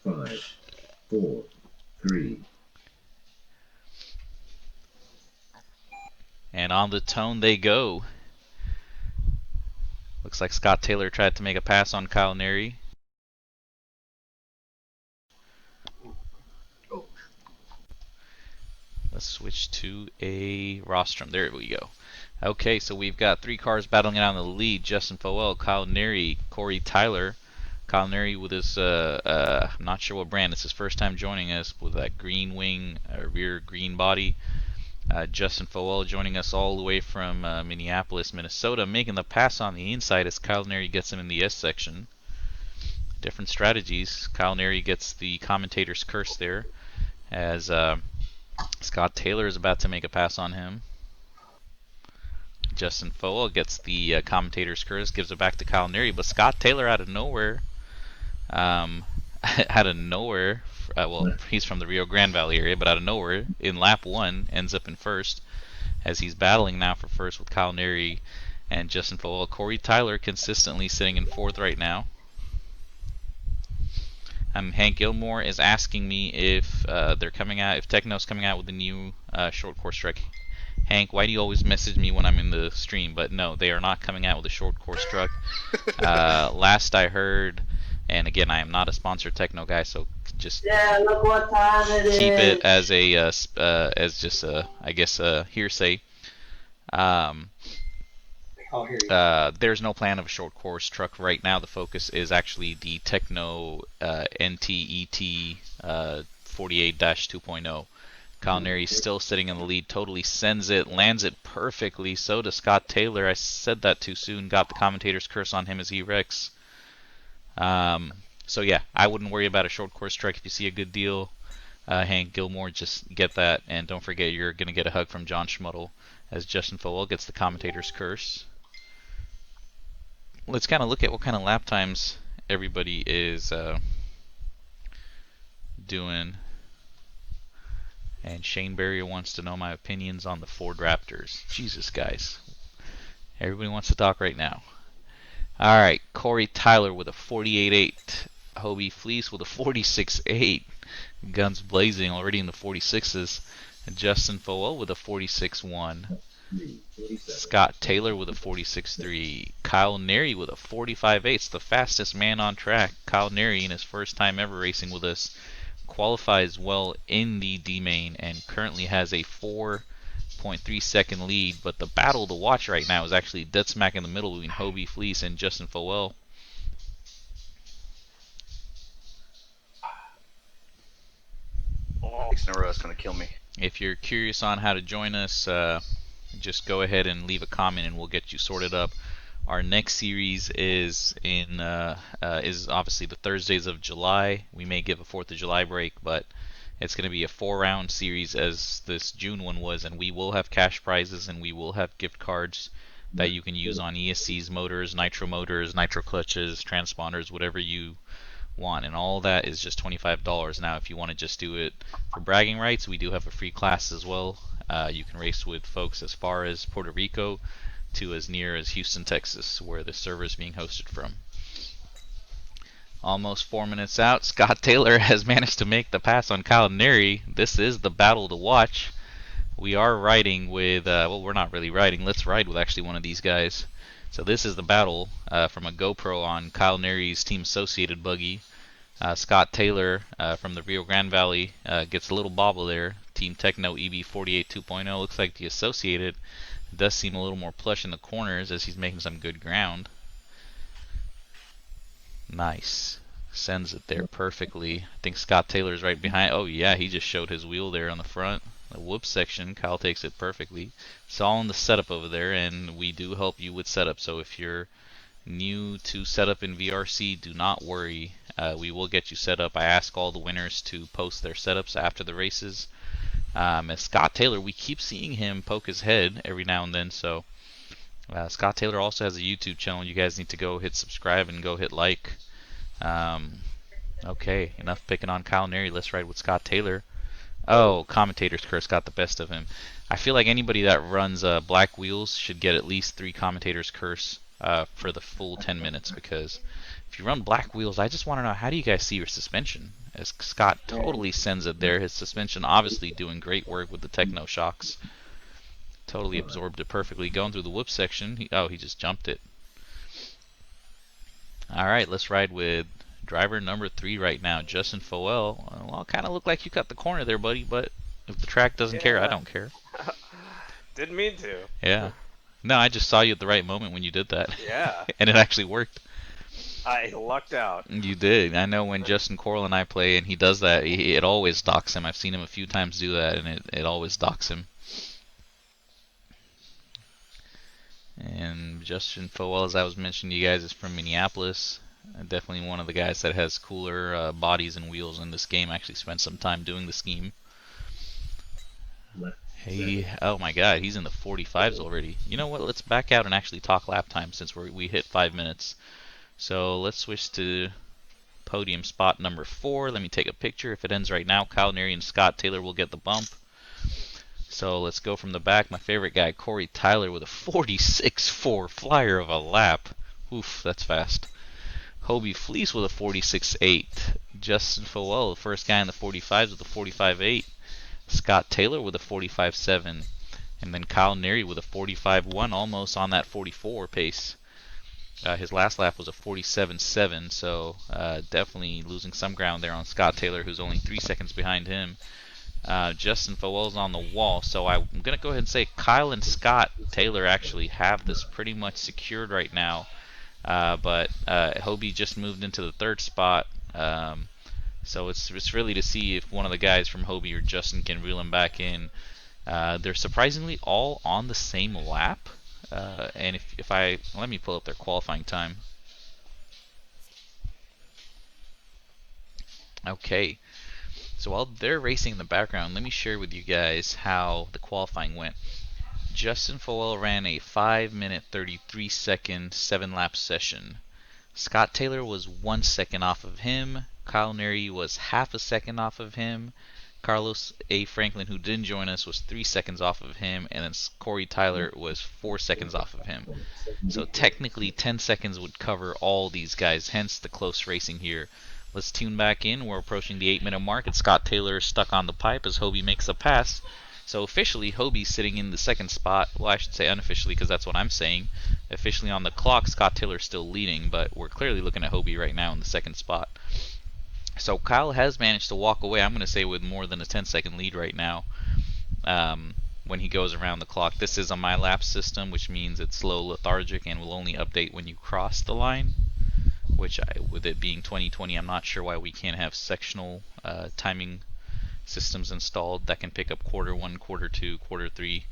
5, 4, 3. And on the tone they go. Looks like Scott Taylor tried to make a pass on Kyle Neri. Let's switch to a rostrum. There we go. Okay, so we've got 3 cars battling it out in the lead. Justin Fowell, Kyle Neri, Corey Tyler. Kyle Neri with his, I'm not sure what brand. It's his first time joining us with that green wing, rear green body. Justin Fowell joining us all the way from Minneapolis, Minnesota, making the pass on the inside as Kyle Neri gets him in the S section. Different strategies. Kyle Neri gets the commentator's curse there as Scott Taylor is about to make a pass on him. Justin Fowell gets the commentator's curse, gives it back to Kyle Neri, but Scott Taylor out of nowhere, well, he's from the Rio Grande Valley area, but out of nowhere, in lap 1, ends up in first, as he's battling now for first with Kyle Neri and Justin Fowell. Corey Tyler consistently sitting in 4th right now. Hank Gilmore is asking me if they're coming out, if Techno's coming out with a new short course truck. Hank, why do you always message me when I'm in the stream? But no, they are not coming out with a short course truck. Last I heard, and again, I am not a sponsored Techno guy, so just look what time it keep is. it as a as just a, I guess, a hearsay. There's no plan of a short course truck right now. The focus is actually the Techno NTET 48-2.0. Kyle Neri still sitting in the lead, totally sends it, lands it perfectly. So does Scott Taylor. I said that too soon, got the commentator's curse on him as he wrecks. So yeah, I wouldn't worry about a short course truck. If you see a good deal, Hank Gilmore, just get that. And don't forget, you're going to get a hug from John Schmuddle as Justin Fowell gets the commentator's curse. Let's kind of look at what kind of lap times everybody is doing. And Shane Barrier wants to know my opinions on the Ford Raptors. Jesus, guys. Everybody wants to talk right now. Alright, Corey Tyler with a 48.8. Hobie Fleece with a 46.8. Guns blazing already in the 46s. And Justin Fowell with a 46.1. Scott Taylor with a 46.3. Kyle Neri with a 45.8. It's the fastest man on track. Kyle Neri in his first time ever racing with us. Qualifies well in the D main and currently has a 4.3 second lead, but the battle to watch right now is actually dead smack in the middle between Hobie Fleece and Justin Fowell. Oh, it's going to kill me. If you're curious on how to join us, just go ahead and leave a comment and we'll get you sorted up. Our next series is is obviously the Thursdays of July. We may give a 4th of July break, but it's going to be a 4-round series as this June one was, and we will have cash prizes and we will have gift cards that you can use on ESC's motors, nitro clutches, transponders, whatever you want, and all that is just $25. Now, if you want to just do it for bragging rights, we do have a free class as well. You can race with folks as far as Puerto Rico to as near as Houston, Texas, where the server is being hosted from. Almost 4 minutes out, Scott Taylor has managed to make the pass on Kyle Neri. This is the battle to watch. We are riding with, well, we're not really riding. Let's ride with actually one of these guys. So this is the battle from a GoPro on Kyle Neri's Team Associated buggy. Scott Taylor from the Rio Grande Valley gets a little bobble there. Team Techno EB 48 2.0. Looks like the Associated does seem a little more plush in the corners as he's making some good ground. Nice. Sends it there perfectly. I think Scott Taylor's right behind. Oh yeah, he just showed his wheel there on the front. The whoop section, Kyle takes it perfectly. It's all in the setup over there, and we do help you with setup. So if you're new to setup in VRC, do not worry. We will get you set up. I ask all the winners to post their setups after the races. As Scott Taylor, we keep seeing him poke his head every now and then. So Scott Taylor also has a YouTube channel. You guys need to go hit subscribe and go hit like. Okay, enough picking on Kyle Neri. Let's ride with Scott Taylor. Oh, commentator's curse got the best of him. I feel like anybody that runs black wheels should get at least 3 commentator's curse for the full 10 minutes, because if you run black wheels, I just want to know, how do you guys see your suspension? as Scott totally sends it there. His suspension obviously doing great work with the techno shocks. Totally absorbed it perfectly. Going through the whoop section. He just jumped it. Alright, let's ride with driver number 3 right now, Justin Foel. Well, kind of looked like you cut the corner there, buddy, but if the track doesn't care, I don't care. Didn't mean to. Yeah. No, I just saw you at the right moment when you did that. Yeah. And it actually worked. I lucked out. You did. I know when Justin Coral and I play and he does that, it always docks him. I've seen him a few times do that, and it always docks him. And Justin Foel, as I was mentioning to you guys, is from Minneapolis. Definitely one of the guys that has cooler bodies and wheels in this game. Actually spent some time doing the scheme. Hey, oh my god, he's in the 45s already. You know what, let's back out and actually talk lap time since we hit 5 minutes. So let's switch to podium spot number 4. Let me take a picture. If it ends right now, Kyle Neary and Scott Taylor will get the bump. So let's go from the back. My favorite guy, Corey Tyler, with a 46.4 flyer of a lap. Oof, that's fast. Hobie Fleece with a 46.8. Justin Foel, the first guy in the 45s with a 45.8. Scott Taylor with a 45.7. And then Kyle Neary with a 45.1, almost on that 44 pace. His last lap was a 47.7, so definitely losing some ground there on Scott Taylor, who's only 3 seconds behind him. Justin Foel's on the wall, so I'm going to go ahead and say Kyle and Scott Taylor actually have this pretty much secured right now. But Hobie just moved into the 3rd spot, so it's really to see if one of the guys from Hobie or Justin can reel him back in. They're surprisingly all on the same lap, and if I let me pull up their qualifying time. Okay. So while they're racing in the background, let me share with you guys how the qualifying went. Justin Foel ran a 5 minute 33 second 7-lap session. Scott Taylor was 1 second off of him. Kyle Neary was half a second off of him. Carlos A. Franklin, who didn't join us, was 3 seconds off of him. And then Corey Tyler was 4 seconds off of him. So technically 10 seconds would cover all these guys, hence the close racing here. Let's tune back in. We're approaching the 8-minute mark, and Scott Taylor is stuck on the pipe as Hobie makes a pass. So officially, Hobie's sitting in the 2nd spot. Well, I should say unofficially because that's what I'm saying. Officially on the clock, Scott Taylor's still leading, but we're clearly looking at Hobie right now in the 2nd spot. So Kyle has managed to walk away, I'm going to say, with more than a 10-second lead right now when he goes around the clock. This is a my lap system, which means it's slow, lethargic, and will only update when you cross the line. Which, with it being 2020, I'm not sure why we can't have sectional timing systems installed that can pick up quarter 1, quarter 2, quarter 3.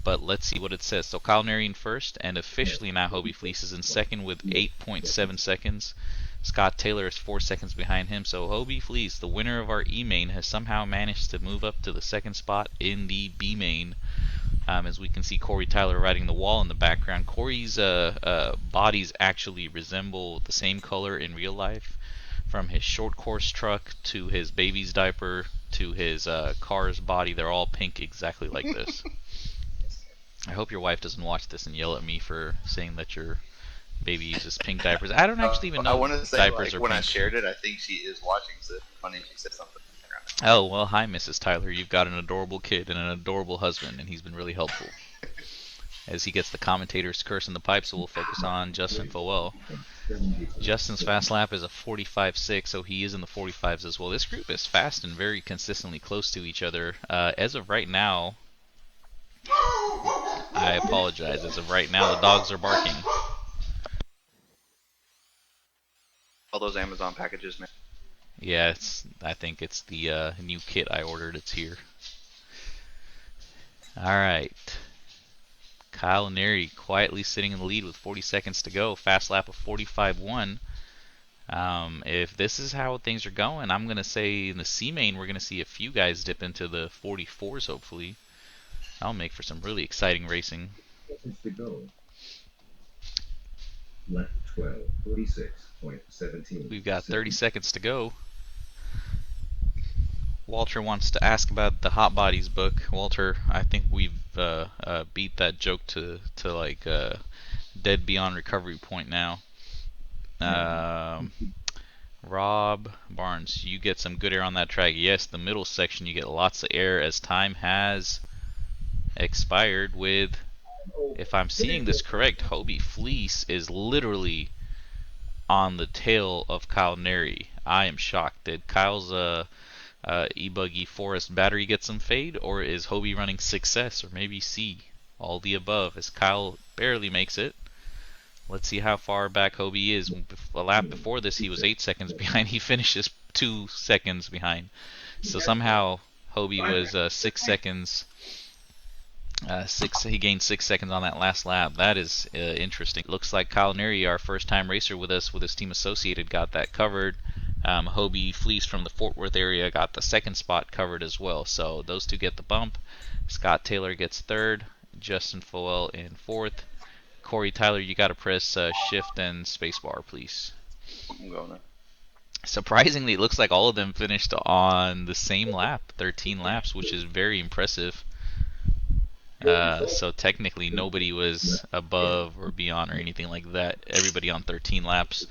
But let's see what it says. So Kyle Neary in 1st, and officially now Hobie Fleece is in 2nd with 8.7 seconds. Scott Taylor is 4 seconds behind him. So Hobie Fleece, the winner of our E main, has somehow managed to move up to the 2nd spot in the B main. As we can see Corey Tyler riding the wall in the background. Corey's bodies actually resemble the same color in real life, from his short course truck to his baby's diaper to his car's body. They're all pink exactly like this. I hope your wife doesn't watch this and yell at me for saying that your baby uses pink diapers. I don't actually even know I want to say, diapers like, are when pink. I shared it, I think she is watching, so it's funny she said something. Oh, well, hi, Mrs. Tyler. You've got an adorable kid and an adorable husband, and he's been really helpful. As he gets the commentator's curse in the pipe, so we'll focus on Justin Foel. Justin's fast lap is a 45.6, so he is in the 45s as well. This group is fast and very consistently close to each other. As of right now, I apologize. As of right now, the dogs are barking. All those Amazon packages, man. Yeah, I think it's the new kit I ordered. It's here. Alright. Kyle Neary quietly sitting in the lead with 40 seconds to go. Fast lap of 45.1. If this is how things are going, I'm going to say in the C main we're going to see a few guys dip into the 44s hopefully. That'll make for some really exciting racing. Seconds to go. Lap 12, 46.17. We've got 30 seconds to go. Walter wants to ask about the Hot Bodies book. Walter, I think we've beat that joke to like dead beyond recovery point now. Rob Barnes, you get some good air on that track. Yes, the middle section you get lots of air as time has expired with, if I'm seeing this correct, Hobie Fleece is literally on the tail of Kyle Neri. I am shocked. Did Kyle's E-Buggy Forest battery get some fade, or is Hobie running success, or maybe C? All the above, as Kyle barely makes it. Let's see how far back Hobie is. A lap before this, he was 8 seconds behind. He finishes 2 seconds behind. So somehow Hobie was 6 seconds. He gained 6 seconds on that last lap. That is interesting. Looks like Kyle Neri, our first-time racer with us, with his team Associated, got that covered. Hobie Fleece from the Fort Worth area got the second spot covered as well. So those two get the bump. Scott Taylor gets third. Justin Foel in fourth. Corey Tyler, you got to press shift and spacebar, please. I'm going now. Surprisingly, it looks like all of them finished on the same lap, 13 laps, which is very impressive. So technically, nobody was above or beyond or anything like that. Everybody on 13 laps.